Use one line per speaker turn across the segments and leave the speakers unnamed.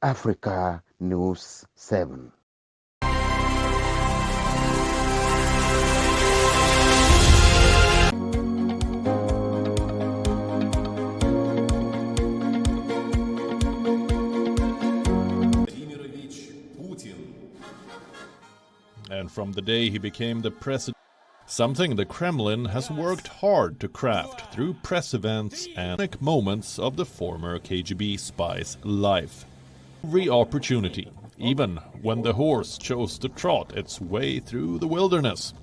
Africa News 7.
And from the day he became the president, something the Kremlin has worked hard to craft through press events and moments of the former KGB spy's life. Every opportunity, even when the horse chose to trot its way through the wilderness.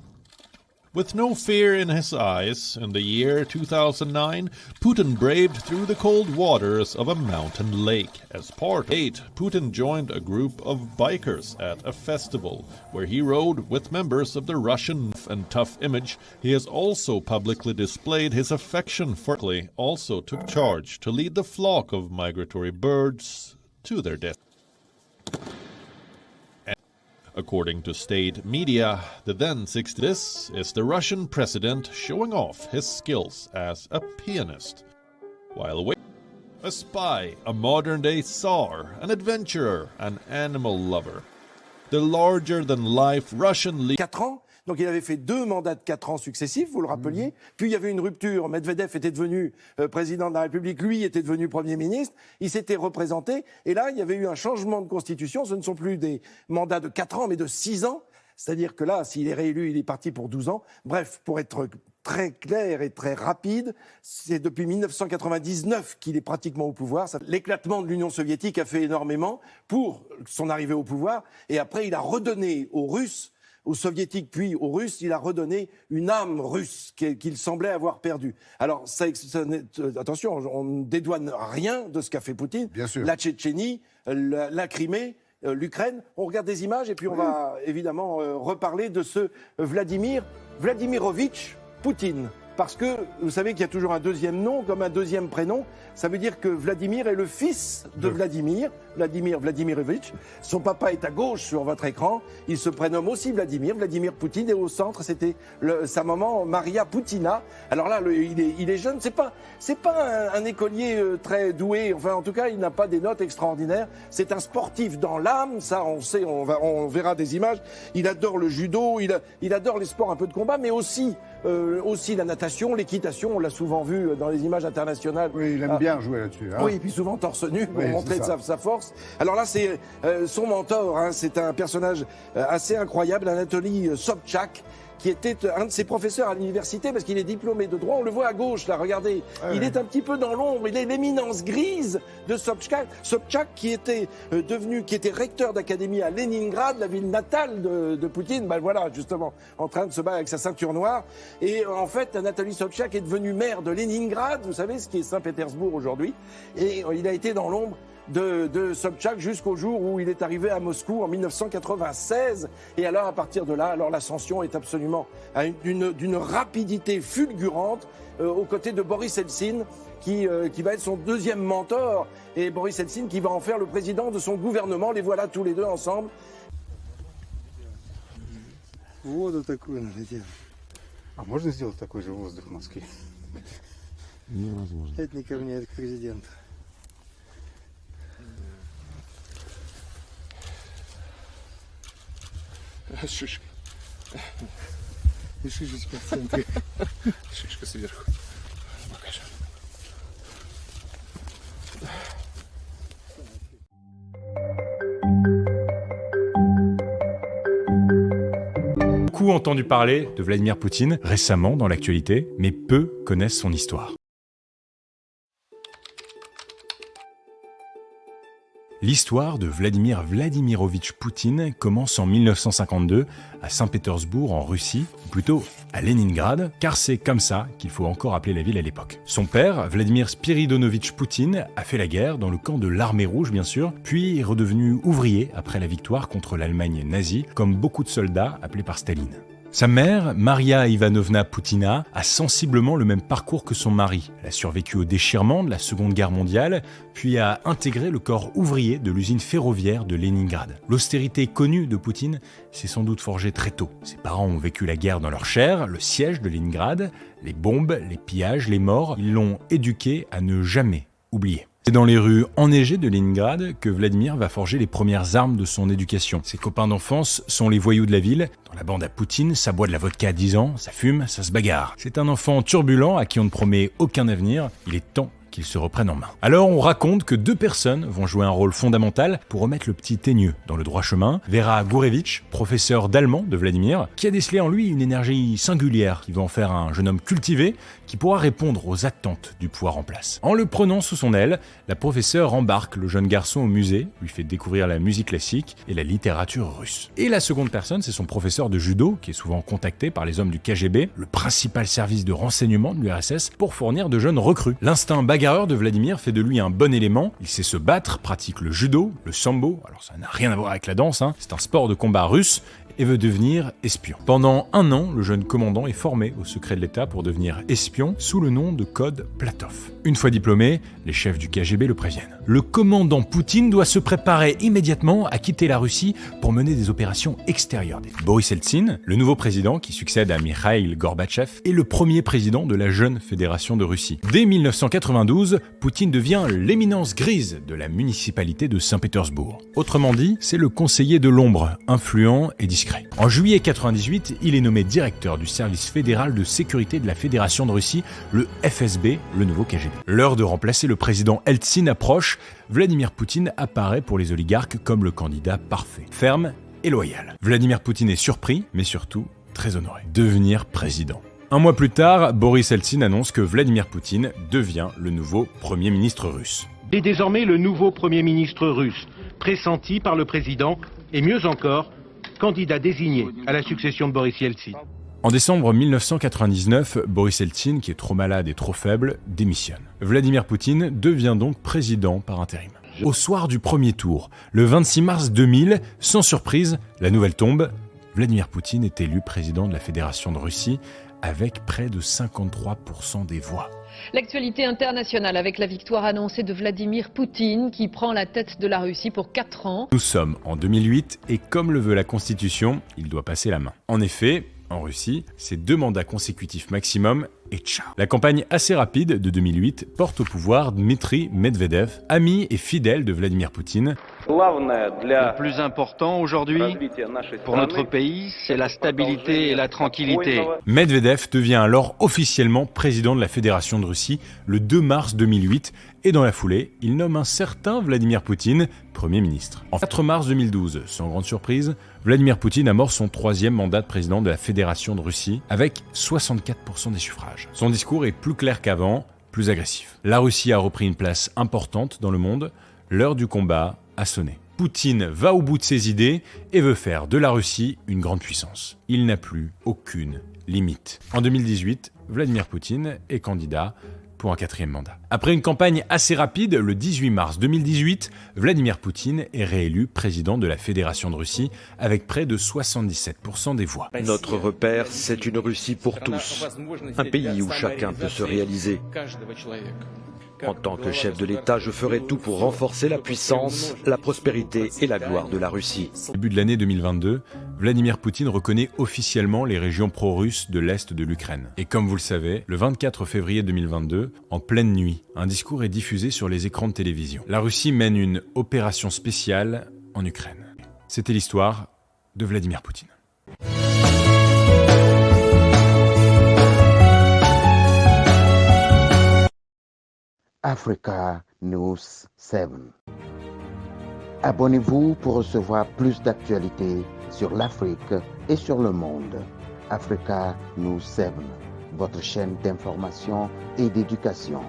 With no fear in his eyes, in the year 2009, Putin braved through the cold waters of a mountain lake. As part 8, Putin joined a group of bikers at a festival, where he rode with members of the Russian and tough image. He has also publicly displayed his affection for also took charge to lead the flock of migratory birds to their death. According to state media, the then 60s, this is the Russian president showing off his skills as a pianist. While waiting, a spy, a modern-day Tsar, an adventurer, an animal lover. The larger-than-life Russian leader.
4 ans. Donc il avait fait 2 mandats de 4 ans successifs, vous le rappeliez. Puis il y avait une rupture. Medvedev était devenu président de la République, lui était devenu Premier ministre. Il s'était représenté. Et là, il y avait eu un changement de constitution. Ce ne sont plus des mandats de 4 ans, mais de 6 ans. C'est-à-dire que là, s'il est réélu, il est parti pour 12 ans. Bref, pour être très clair et très rapide, c'est depuis 1999 qu'il est pratiquement au pouvoir. L'éclatement de l'Union soviétique a fait énormément pour son arrivée au pouvoir. Et après, il a redonné aux Russes, aux Soviétiques puis aux Russes, il a redonné une âme russe qu'il semblait avoir perdue. Alors, attention, on ne dédouane rien de ce qu'a fait Poutine.
Bien sûr.
La Tchétchénie, la Crimée, l'Ukraine. On regarde des images et puis on va évidemment reparler de ce Vladimirovitch Poutine. Parce que vous savez qu'il y a toujours un deuxième nom, comme un deuxième prénom. Ça veut dire que Vladimir est le fils de Vladimir Vladimirovitch. Son papa est à gauche sur votre écran. Il se prénomme aussi Vladimir Poutine. Et au centre, c'était sa maman, Maria Poutina. Alors là, il est jeune. C'est pas un écolier très doué. Enfin, en tout cas, il n'a pas des notes extraordinaires. C'est un sportif dans l'âme. Ça, on sait, on verra des images. Il adore le judo. Il adore les sports un peu de combat, mais aussi la natation, l'équitation. On l'a souvent vu dans les images internationales.
Oui, il aime bien jouer là-dessus. Hein.
Oui, et puis souvent torse nu pour montrer sa force. Alors là, c'est son mentor, hein, c'est un personnage assez incroyable, Anatoly Sobchak, qui était un de ses professeurs à l'université, parce qu'il est diplômé de droit. On le voit à gauche, là, regardez. Il est un petit peu dans l'ombre. Il est l'éminence grise de Sobchak. Sobchak, qui était recteur d'académie à Leningrad, la ville natale de Poutine. Ben voilà, justement, en train de se battre avec sa ceinture noire. Et en fait, Anatoly Sobchak est devenu maire de Leningrad, vous savez, ce qui est Saint-Pétersbourg aujourd'hui. Et il a été dans l'ombre de Sobchak jusqu'au jour où il est arrivé à Moscou en 1996. Et alors, à partir de là, alors l'ascension est absolument d'une rapidité fulgurante aux côtés de Boris Eltsine, qui va être son deuxième mentor. Et Boris Eltsine qui va en faire le président de son gouvernement. Les voilà tous les deux ensemble.
Воду такую надо делать.
А можно сделать такой же воздух в Москве?
Невозможно.
Это не ко мне, это к президенту.
Шишка.
И шишечка в центре.
Шишка сверху. Покажи.
Beaucoup entendu parler de Vladimir Poutine récemment dans l'actualité, mais peu connaissent son histoire. L'histoire de Vladimir Vladimirovitch Poutine commence en 1952 à Saint-Pétersbourg en Russie, ou plutôt à Leningrad, car c'est comme ça qu'il faut encore appeler la ville à l'époque. Son père, Vladimir Spiridonovitch Poutine, a fait la guerre dans le camp de l'Armée rouge bien sûr, puis est redevenu ouvrier après la victoire contre l'Allemagne nazie, comme beaucoup de soldats appelés par Staline. Sa mère, Maria Ivanovna Poutina, a sensiblement le même parcours que son mari. Elle a survécu au déchirement de la Seconde Guerre mondiale, puis a intégré le corps ouvrier de l'usine ferroviaire de Leningrad. L'austérité connue de Poutine s'est sans doute forgée très tôt. Ses parents ont vécu la guerre dans leur chair, le siège de Leningrad, les bombes, les pillages, les morts. Ils l'ont éduqué à ne jamais oublier. C'est dans les rues enneigées de Leningrad que Vladimir va forger les premières armes de son éducation. Ses copains d'enfance sont les voyous de la ville. Dans la bande à Poutine, ça boit de la vodka à 10 ans, ça fume, ça se bagarre. C'est un enfant turbulent à qui on ne promet aucun avenir. Il est temps qu'il se reprenne en main. Alors on raconte que 2 personnes vont jouer un rôle fondamental pour remettre le petit teigneux dans le droit chemin. Vera Gourevitch, professeur d'allemand de Vladimir, qui a décelé en lui une énergie singulière qui va en faire un jeune homme cultivé qui pourra répondre aux attentes du pouvoir en place. En le prenant sous son aile, la professeure embarque le jeune garçon au musée, lui fait découvrir la musique classique et la littérature russe. Et la seconde personne, c'est son professeur de judo, qui est souvent contacté par les hommes du KGB, le principal service de renseignement de l'URSS, pour fournir de jeunes recrues. L'instinct bagarreur de Vladimir fait de lui un bon élément. Il sait se battre, pratique le judo, le sambo, alors ça n'a rien à voir avec la danse, c'est un sport de combat russe, et veut devenir espion. Pendant 1 an, le jeune commandant est formé au secret de l'État pour devenir espion sous le nom de code Platov. Une fois diplômé, les chefs du KGB le préviennent. Le commandant Poutine doit se préparer immédiatement à quitter la Russie pour mener des opérations extérieures. Boris Eltsine, le nouveau président qui succède à Mikhail Gorbatchev, est le premier président de la jeune fédération de Russie. Dès 1992, Poutine devient l'éminence grise de la municipalité de Saint-Pétersbourg. Autrement dit, c'est le conseiller de l'ombre, influent et discret. En juillet 1998, il est nommé directeur du service fédéral de sécurité de la Fédération de Russie, le FSB, le nouveau KGB. L'heure de remplacer le président Eltsine approche. Vladimir Poutine apparaît pour les oligarques comme le candidat parfait, ferme et loyal. Vladimir Poutine est surpris, mais surtout très honoré. Devenir président. 1 mois plus tard, Boris Eltsine annonce que Vladimir Poutine devient le nouveau Premier ministre russe.
Il est désormais le nouveau Premier ministre russe, pressenti par le président, et mieux encore, candidat désigné à la succession de Boris Yeltsin.
En décembre 1999, Boris Eltsine, qui est trop malade et trop faible, démissionne. Vladimir Poutine devient donc président par intérim. Au soir du premier tour, le 26 mars 2000, sans surprise, la nouvelle tombe, Vladimir Poutine est élu président de la Fédération de Russie avec près de 53% des voix.
L'actualité internationale avec la victoire annoncée de Vladimir Poutine qui prend la tête de la Russie pour 4 ans.
Nous sommes en 2008 et comme le veut la Constitution, il doit passer la main. En effet, en Russie, c'est 2 mandats consécutifs maximum et ciao. La campagne assez rapide de 2008 porte au pouvoir Dmitri Medvedev, ami et fidèle de Vladimir Poutine.
Le plus important aujourd'hui pour notre pays, c'est la stabilité et la tranquillité.
Medvedev devient alors officiellement président de la Fédération de Russie le 2 mars 2008 et dans la foulée, il nomme un certain Vladimir Poutine Premier ministre. En 4 mars 2012, sans grande surprise, Vladimir Poutine amorce son 3e mandat de président de la Fédération de Russie avec 64% des suffrages. Son discours est plus clair qu'avant, plus agressif. La Russie a repris une place importante dans le monde, l'heure du combat a sonné. Poutine va au bout de ses idées et veut faire de la Russie une grande puissance. Il n'a plus aucune limite. En 2018, Vladimir Poutine est candidat pour un 4e mandat. Après une campagne assez rapide, le 18 mars 2018, Vladimir Poutine est réélu président de la Fédération de Russie avec près de 77% des voix.
Notre repère, c'est une Russie pour tous, un pays où chacun peut se réaliser. En tant que chef de l'État, je ferai tout pour renforcer la puissance, la prospérité et la gloire de la Russie.
Au début de l'année 2022, Vladimir Poutine reconnaît officiellement les régions pro-russes de l'Est de l'Ukraine. Et comme vous le savez, le 24 février 2022, en pleine nuit, un discours est diffusé sur les écrans de télévision. La Russie mène une opération spéciale en Ukraine. C'était l'histoire de Vladimir Poutine.
Africa News 7. Abonnez-vous pour recevoir plus d'actualités sur l'Afrique et sur le monde. Africa News 7, votre chaîne d'information et d'éducation.